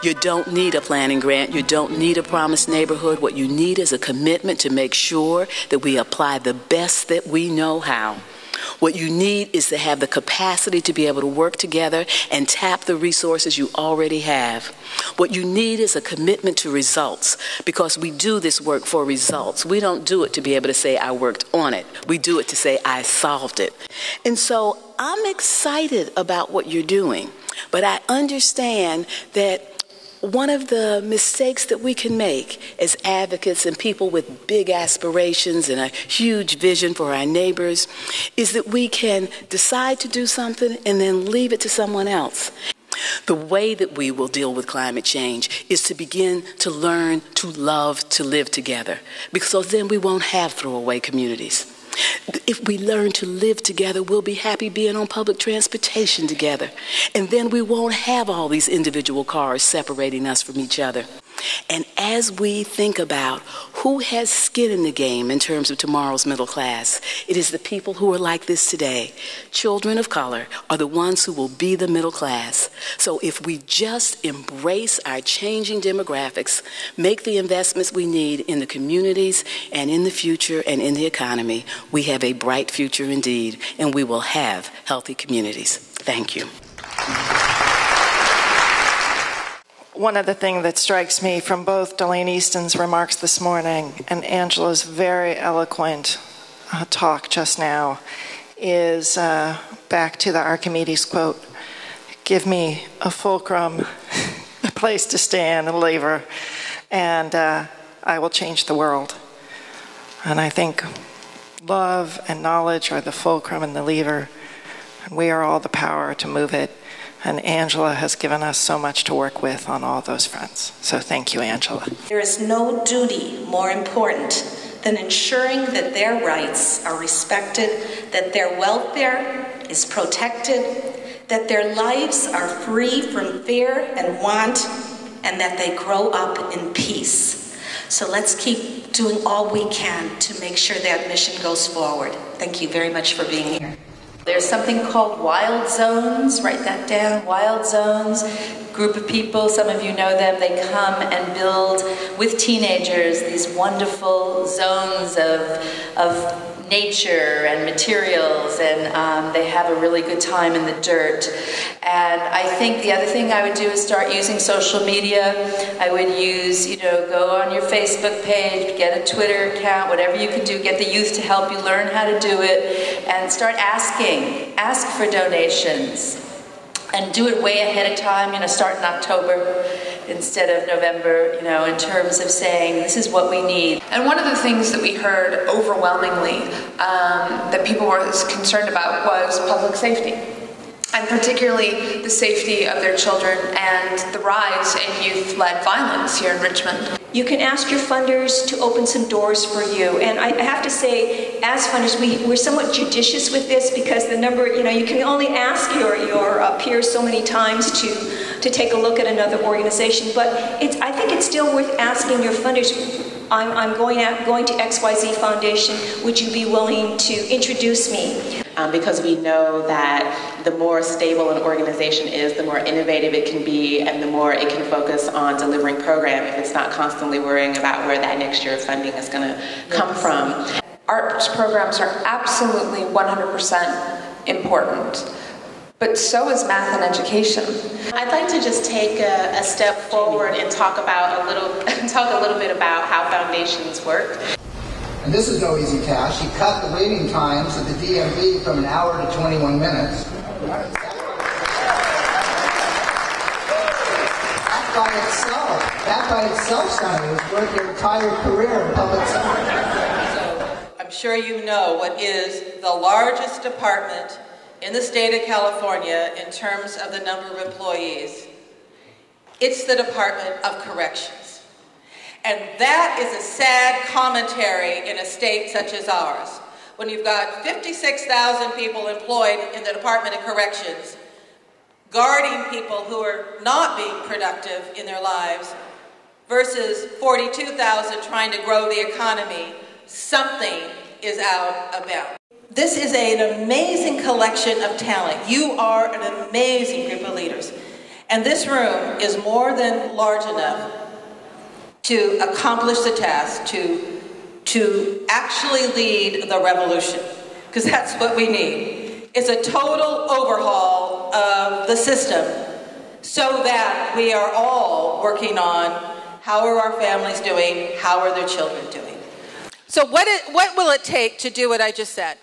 You don't need a planning grant. You don't need a promised neighborhood. What you need is a commitment to make sure that we apply the best that we know how. What you need is to have the capacity to be able to work together and tap the resources you already have. What you need is a commitment to results, because we do this work for results. We don't do it to be able to say, I worked on it. We do it to say, I solved it. And so I'm excited about what you're doing, but I understand that one of the mistakes that we can make as advocates and people with big aspirations and a huge vision for our neighbors is that we can decide to do something and then leave it to someone else. The way that we will deal with climate change is to begin to learn to love to live together, because then we won't have throwaway communities. If we learn to live together, we'll be happy being on public transportation together. And then we won't have all these individual cars separating us from each other. And as we think about who has skin in the game in terms of tomorrow's middle class, it is the people who are like this today. Children of color are the ones who will be the middle class. So if we just embrace our changing demographics, make the investments we need in the communities and in the future and in the economy, we have a bright future indeed, and we will have healthy communities. Thank you. One of the things that strikes me from both Delaney Easton's remarks this morning and Angela's very eloquent talk just now is back to the Archimedes quote, give me a fulcrum, a place to stand, a lever, and I will change the world. And I think love and knowledge are the fulcrum and the lever, and we are all the power to move it. And Angela has given us so much to work with on all those fronts. So thank you, Angela. There is no duty more important than ensuring that their rights are respected, that their welfare is protected, that their lives are free from fear and want, and that they grow up in peace. So let's keep doing all we can to make sure that mission goes forward. Thank you very much for being here. There's something called Wild Zones. Write that down. Wild Zones. Group of people, some of you know them, they come and build with teenagers these wonderful zones of nature and materials, and they have a really good time in the dirt. And I think the other thing I would do is start using social media. I would use, go on your Facebook page, get a Twitter account, whatever you can do, get the youth to help you learn how to do it, and start asking. Ask for donations. And do it way ahead of time, start in October instead of November, in terms of saying this is what we need. And one of the things that we heard overwhelmingly that people were concerned about was public safety, and particularly the safety of their children and the rise in youth-led violence here in Richmond. You can ask your funders to open some doors for you. And I have to say, as funders, we're somewhat judicious with this, because the number, you can only ask your peers so many times to take a look at another organization. But I think it's still worth asking your funders, I'm going to XYZ Foundation, would you be willing to introduce me? Because we know that the more stable an organization is, the more innovative it can be, and the more it can focus on delivering program if it's not constantly worrying about where that next year of funding is going to come from. Arts programs are absolutely 100% important, but so is math and education. I'd like to just take a step forward and talk a little bit about how foundations work. And this is no easy task. She cut the waiting times at the DMV from an hour to 21 minutes. That by itself, Sonny, was worth your entire career in public service. I'm sure you know what is the largest department in the state of California in terms of the number of employees. It's the Department of Corrections. And that is a sad commentary in a state such as ours. When you've got 56,000 people employed in the Department of Corrections, guarding people who are not being productive in their lives, versus 42,000 trying to grow the economy, something is out of bounds. This is an amazing collection of talent. You are an amazing group of leaders. And this room is more than large enough to accomplish the task, to actually lead the revolution, because that's what we need. It's a total overhaul of the system so that we are all working on how are our families doing, how are their children doing. So what will it take to do what I just said?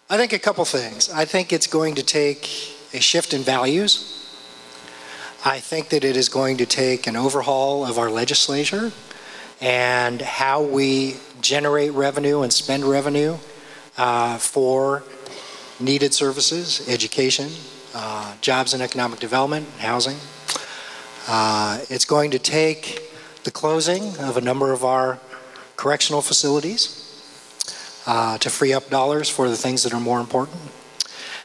I think a couple things. I think it's going to take a shift in values. I think that it is going to take an overhaul of our legislature and how we generate revenue and spend revenue for needed services, education, jobs and economic development, housing. It's going to take the closing of a number of our correctional facilities to free up dollars for the things that are more important.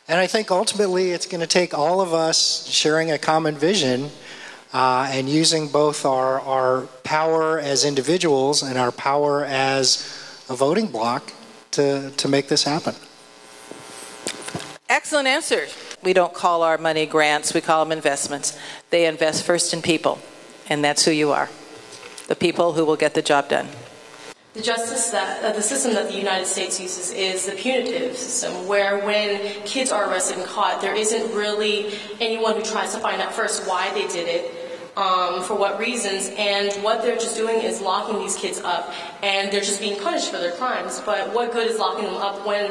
And I think ultimately it's going to take all of us sharing a common vision and using both our power as individuals and our power as a voting bloc to make this happen. Excellent answers. We don't call our money grants, we call them investments. They invest first in people, and that's who you are. The people who will get the job done. The system that the United States uses is the punitive system, where when kids are arrested and caught, there isn't really anyone who tries to find out first why they did it, for what reasons, and what they're just doing is locking these kids up, and they're just being punished for their crimes. But what good is locking them up when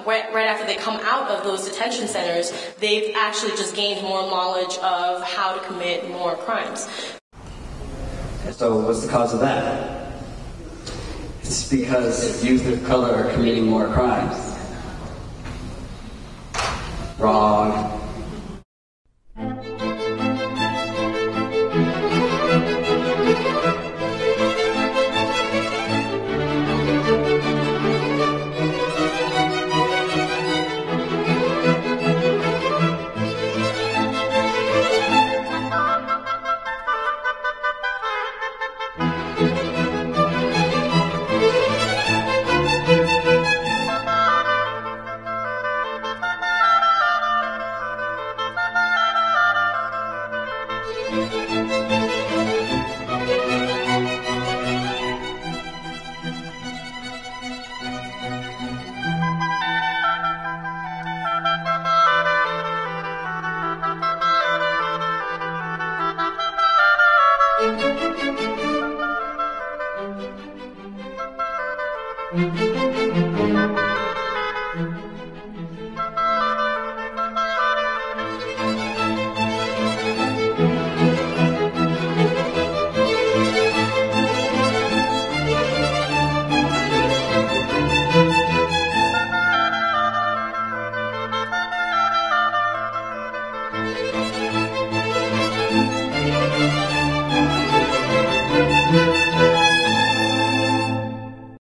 right after they come out of those detention centers, they've actually just gained more knowledge of how to commit more crimes. So what's the cause of that? It's because youth of color are committing more crimes. Wrong.